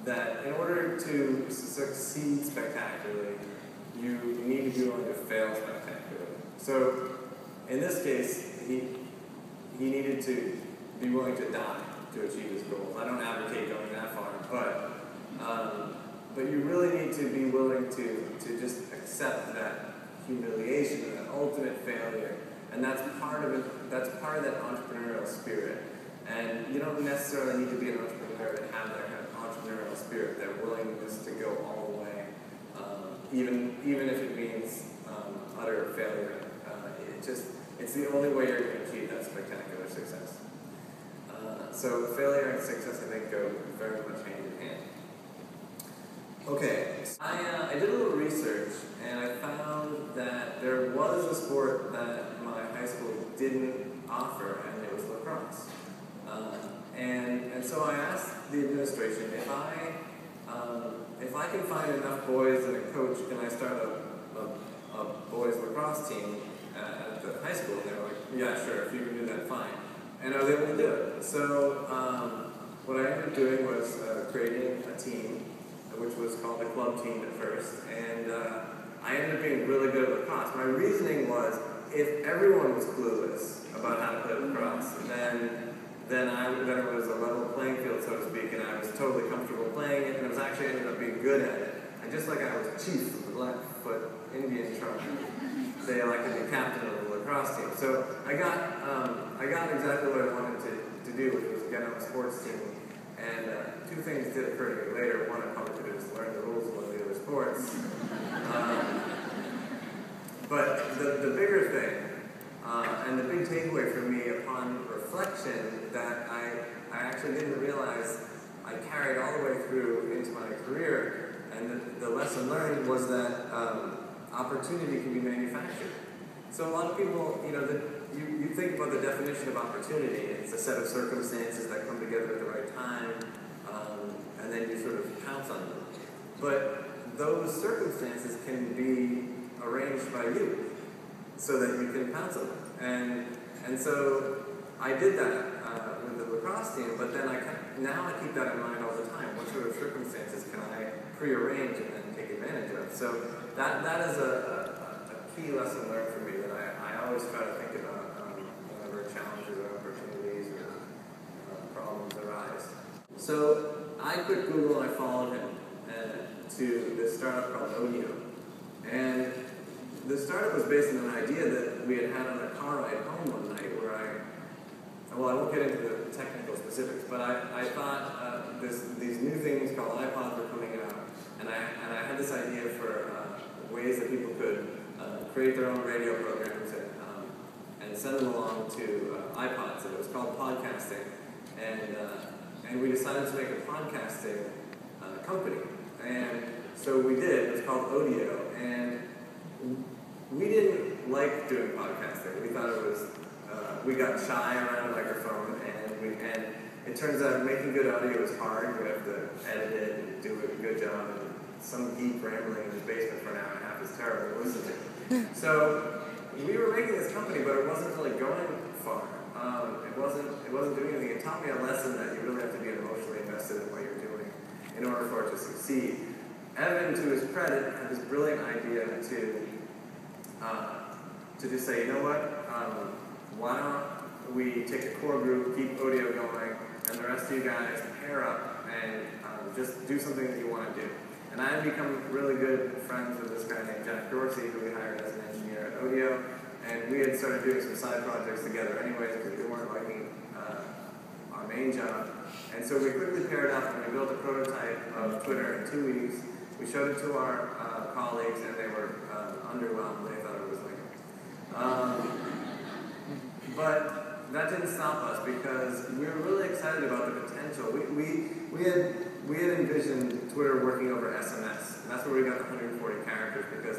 that in order to succeed spectacularly, you need to be willing to fail spectacularly. So in this case, he needed to be willing to die to achieve his goals. I don't advocate going that far, but you really need to be willing to just accept that humiliation and that ultimate failure, and that's part of it. That's part of that entrepreneurial spirit. And you don't necessarily need to be an entrepreneur to have that kind of entrepreneurial spirit, that willingness to go all the way, even if it means utter failure. It's the only way you're going to achieve that spectacular success. So failure and success, I think, go very much hand in hand. Okay, I did a little research, and I found that there was a sport that my high school didn't offer, and it was lacrosse. And so I asked the administration if I can find enough boys and a coach, can I start a boys lacrosse team at the high school? And they were like, yeah, sure, if you can do that, fine. And I was able to do it. So what I ended up doing was creating a team, which was called the club team at first, and I ended up being really good at lacrosse. My reasoning was, if everyone was clueless about how to play lacrosse, then it was a level playing field, so to speak, and I was totally comfortable playing it, and I was actually ended up being good at it. And just like I was chief of the Blackfoot Indian tribe, they elected me captain of the lacrosse team. So I got exactly what I wanted to do, which was get on a sports team. And two things did occur to me later. One, I probably could have just learned the rules of one of the other sports. But the bigger thing, and the big takeaway for me upon reflection that I actually didn't realize I carried all the way through into my career, and the lesson learned was that opportunity can be manufactured. So a lot of people, you think about the definition of opportunity. It's a set of circumstances that come together at the right time, and then you sort of pounce on them. But those circumstances can be arranged by you so that you can pounce on them. And so I did that with the lacrosse team, but then now I keep that in mind all the time. What sort of circumstances can I prearrange and then take advantage of? So that is a key lesson learned for me that I always try to think about whenever challenges or opportunities or problems arise. So I quit Google and I followed him to this startup called Odeo. And the startup was based on an idea that we had on a car ride home one night where I won't get into the technical specifics, but I thought these new things called iPods were coming out, and I had this idea for ways that people could create their own radio programs and send them along to iPods. And it was called podcasting, and we decided to make a podcasting company. And so we did. It was called Odeo, and we didn't like doing podcasting. We thought it was we got shy around a microphone, and it turns out making good audio is hard. You have to edit it and do a good job. And some geek rambling in his basement for an hour and a half is terrible to listen to. So we were making this company, but it wasn't really going far. It wasn't doing anything. It taught me a lesson that you really have to be emotionally invested in what you're doing in order for it to succeed. Evan, to his credit, had this brilliant idea to just say, you know what, why don't we take a core group, keep Odeo going, and the rest of you guys pair up and just do something that you want to do. And I had become really good friends with this guy named Jack Dorsey, who we hired as an engineer at Odeo, and we had started doing some side projects together anyways because we weren't liking our main job. And so we quickly paired up and we built a prototype of Twitter in 2 weeks. We showed it to our colleagues, and they were underwhelmed. They thought it was like, but that didn't stop us because we were really excited about the potential. We had envisioned Twitter working over SMS, and that's where we got the 140 characters because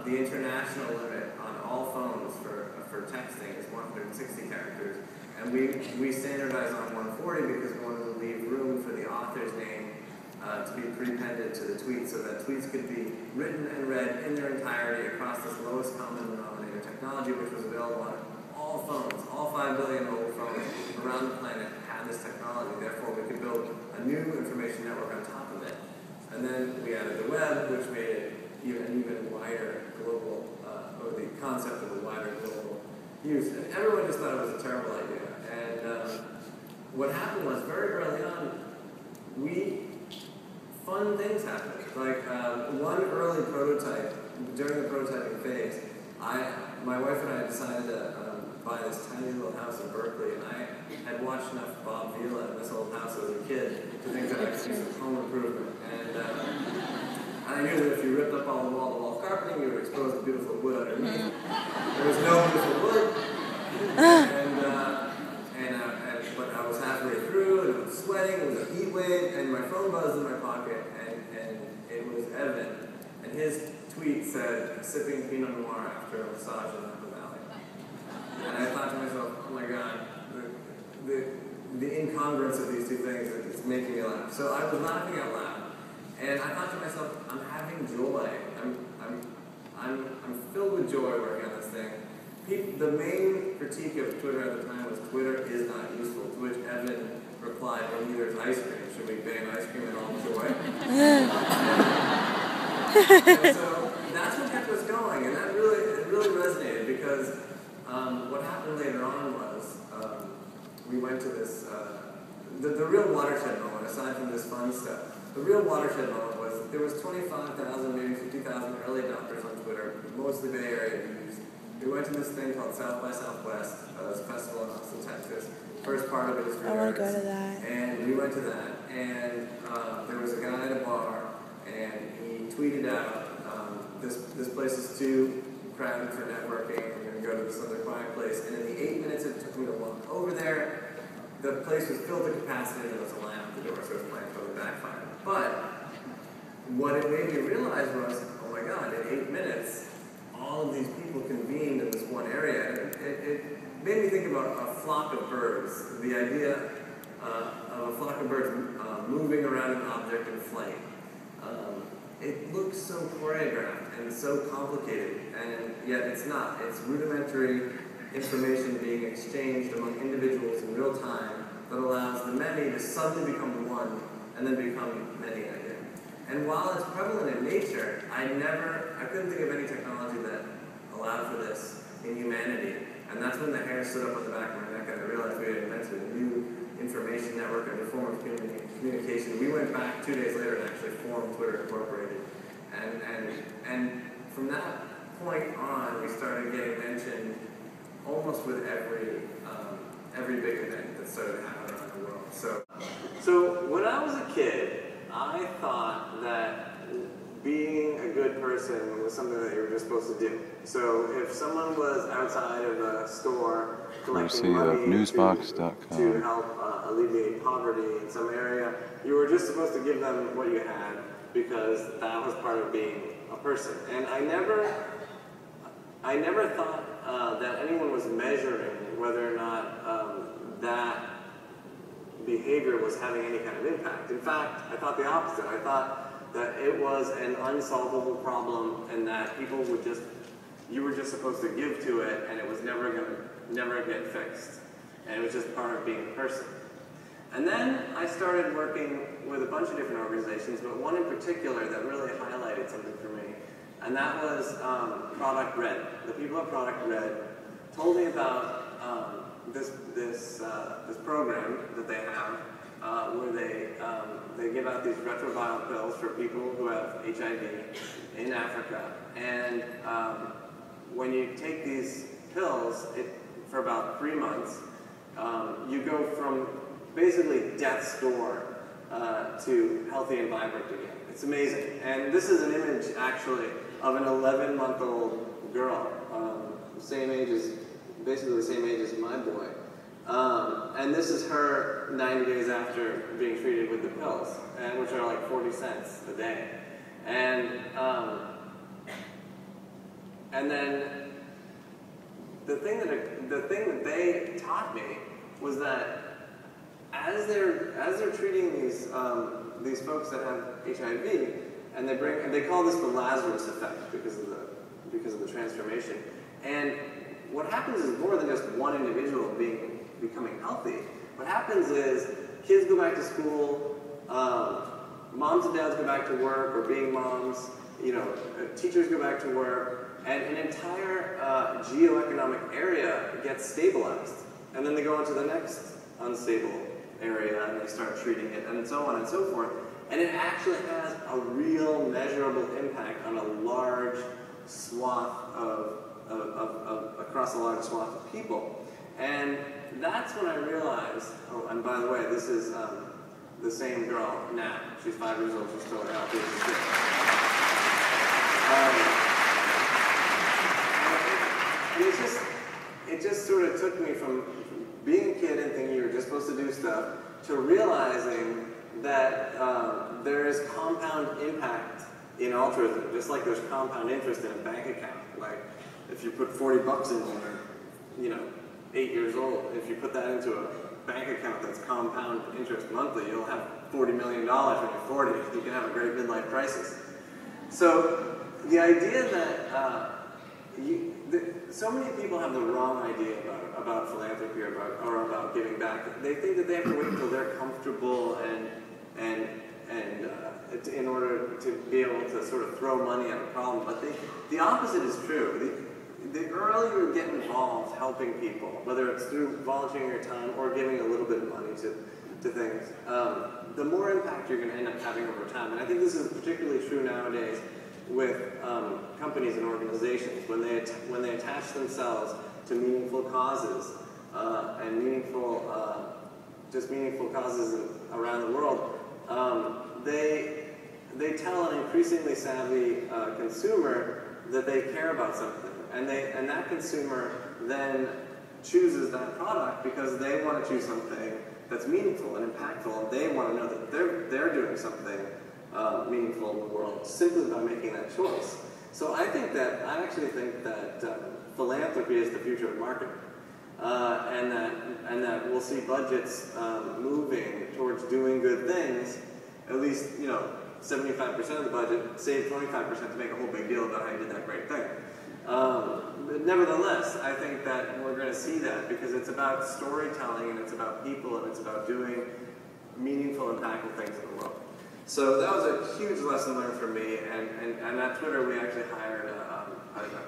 the international limit on all phones for texting is 160 characters, and we standardized on 140 because we wanted to leave room for the author's name to be prepended to the tweet so that tweets could be written and read in their entirety across this lowest common denominator technology, which was available on all phones. All 5 billion mobile phones around the planet had this technology. Therefore, we could build a a new information network on top of it. And then we added the web, which made it an even wider global, or the concept of a wider global use. And everyone just thought it was a terrible idea. And what happened was, very early on, fun things happened. Like one early prototype, during the prototyping phase, my wife and I decided to buy this tiny little house in Berkeley, and I had watched enough Bob Vila in this old house as a kid to think that I could do some home improvement. And I knew that if you ripped up all the wall-to-wall carpeting, you would expose the beautiful wood underneath. There was no beautiful wood, but I was halfway through, and I was sweating, it was a heat wave, and my phone buzzed in my pocket, and it was Evan. And his tweet said, "Sipping Pinot Noir after a massage in Napa Valley." And I thought to myself, oh my God, the incongruence of these two things is making me laugh. So I was laughing out loud. And I thought to myself, I'm having joy. I'm filled with joy working on this thing. The main critique of Twitter at the time was Twitter is not useful, to which Evan replied, well, neither is ice cream. Should we ban ice cream and all joy? And so that's what kept us going, and it really resonated, because what happened later on was we went to this, the real watershed moment, aside from this fun stuff, the real watershed moment was there was 25,000, maybe 50,000 early adopters on Twitter, mostly Bay Area views. We went to this thing called South by Southwest, this festival in Austin, Texas. First part of it is for I want to go to that. And we went to that, and there was a guy at a bar, and he tweeted out, this place is too crowded for networking, we're going to go to this other quiet place. And in the 8 minutes it took me to walk over there, the place was filled to capacity, and there was a line out the door, so it was playing totally backfired. But what it made me realize was, oh my God, in 8 minutes, all of these people convened in this one area. It made me think about a flock of birds, the idea of a flock of birds moving around an object in flight. It looks so choreographed and so complicated, and yet it's not. It's rudimentary information being exchanged among individuals in real time that allows the many to suddenly become one and then become many again. And while it's prevalent in nature, I couldn't think of any technology that allowed for this in humanity. And that's when the hair stood up on the back of my neck and I realized we had invented a new information network, a new form of communication. We went back 2 days later and actually formed Twitter Incorporated. And from that point on, we started getting mentioned almost with every big event that started happening around the world. So when I was a kid, I thought that being a good person was something that you were just supposed to do. So if someone was outside of a store collecting money to help alleviate poverty in some area, you were just supposed to give them what you had, because that was part of being a person. And I never thought that anyone was measuring whether or not that behavior was having any kind of impact. In fact, I thought the opposite. I thought that it was an unsolvable problem, and that you were just supposed to give to it, and it was never get fixed. And it was just part of being a person. And then I started working with a bunch of different organizations, but one in particular that really highlighted something for me, and that was Product Red. The people at Product Red told me about this program that they have, where they give out these retroviral pills for people who have HIV in Africa. And when you take these pills for about 3 months, you go from basically death's door to healthy and vibrant again. It's amazing. And this is an image, actually, of an 11-month-old girl, basically the same age as my boy. And this is her 90 days after being treated with the pills, which are like 40 cents a day. And then the thing that they taught me was that as they're treating these folks that have HIV, and they call this the Lazarus effect because of the transformation. And what happens is more than just one individual becoming healthy. What happens is kids go back to school, Moms and dads go back to work, or being moms, teachers go back to work, and an entire geoeconomic area gets stabilized. And then they go on to the next unstable area, and they start treating it, and so on and so forth. And it actually has a real measurable impact on a large swath across a large swath of people. And that's when I realized, oh, and by the way, this is the same girl now. She's 5 years old, she's still a healthy kid. And it just sort of took me from being a kid and thinking you were just supposed to do stuff to realizing that there is compound impact in altruism, just like there's compound interest in a bank account. Like, if you put 40 bucks in when you're, 8 years old, if you put that into a bank account that's compound interest monthly, you'll have $40 million when you're 40. You can have a great midlife crisis. So the idea that so many people have the wrong idea about philanthropy or about giving back. They think that they have to wait until they're comfortable and in order to be able to sort of throw money at a problem. But the opposite is true. The earlier you get involved helping people, whether it's through volunteering your time or giving a little bit of money to things, the more impact you're going to end up having over time. And I think this is particularly true nowadays with companies and organizations when they attach themselves to meaningful causes and meaningful causes around the world. They tell an increasingly savvy consumer that they care about something, and that consumer then chooses that product because they want to choose something that's meaningful and impactful, and they want to know that they're doing something meaningful in the world simply by making that choice. So I actually think that philanthropy is the future of marketing, and that we'll see budgets moving towards doing good things. At least 75% of the budget, save 25% to make a whole big deal about how you did that great thing. But nevertheless, I think that we're going to see that because it's about storytelling and it's about people and it's about doing meaningful, impactful things in the world. So that was a huge lesson learned for me, and at Twitter we actually hired a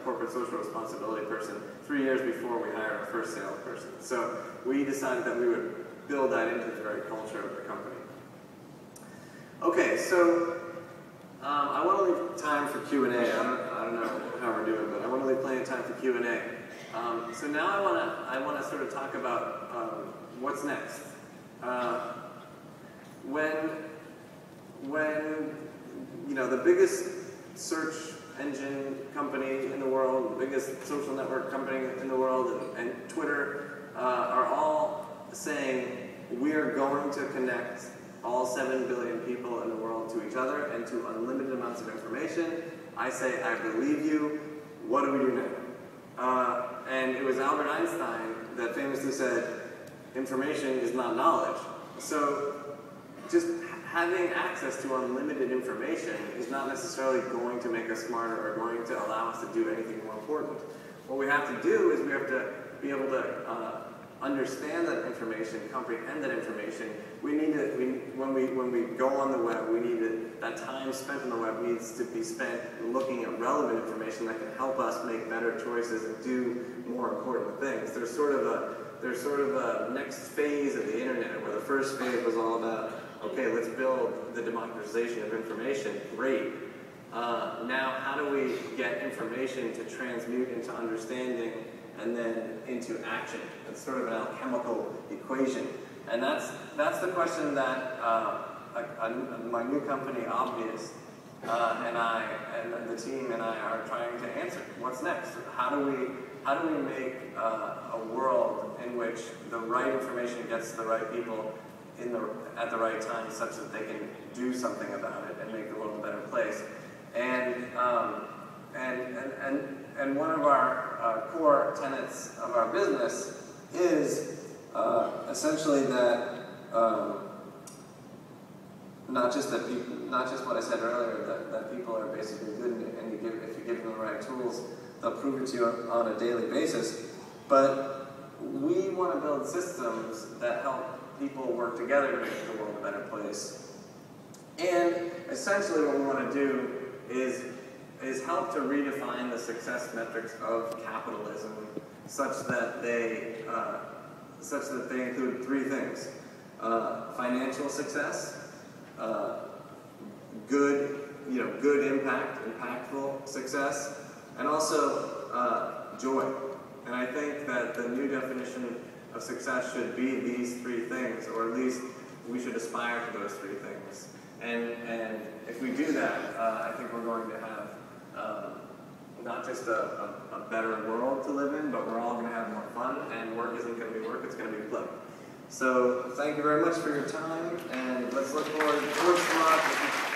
corporate social responsibility person 3 years before we hired our first salesperson. So we decided that we would build that into the very culture of the company. Okay, so I want to leave time for Q&A. I don't know how we're doing, but I want to leave plenty of time for Q&A. So now I want to sort of talk about what's next. When the biggest search engine company in the world, the biggest social network company in the world, and Twitter are all saying we are going to connect all 7 billion people in the world to each other and to unlimited amounts of information, I say, I believe you. What do we do now? And it was Albert Einstein that famously said, information is not knowledge. So just having access to unlimited information is not necessarily going to make us smarter or going to allow us to do anything more important. What we have to do is we have to be able to understand that information, comprehend that information. We need to, when we go on the web, that time spent on the web needs to be spent looking at relevant information that can help us make better choices and do more important things. There's sort of a next phase of the internet where the first phase was all about, okay, let's build the democratization of information. Great. Now, how do we get information to transmute into understanding and then into action? It's sort of an alchemical equation. And that's the question that my new company, Obvious, and the team and I are trying to answer. What's next? How do we make a world in which the right information gets to the right people at the right time, such that they can do something about it and make the world a better place? And one of our core tenets of our business is essentially that not just what I said earlier, that people are basically good, and if you give them the right tools, they'll prove it to you on a daily basis. But we want to build systems that help people work together to make the world a better place. And essentially what we want to do is help to redefine the success metrics of capitalism such that they include three things: financial success, good impact, impactful success, and also joy. And I think that the new definition of success should be these three things, or at least we should aspire to those three things. And if we do that, I think we're going to have not just a better world to live in, but we're all going to have more fun, and work isn't going to be work, it's going to be play. So thank you very much for your time, and let's look forward to tomorrow.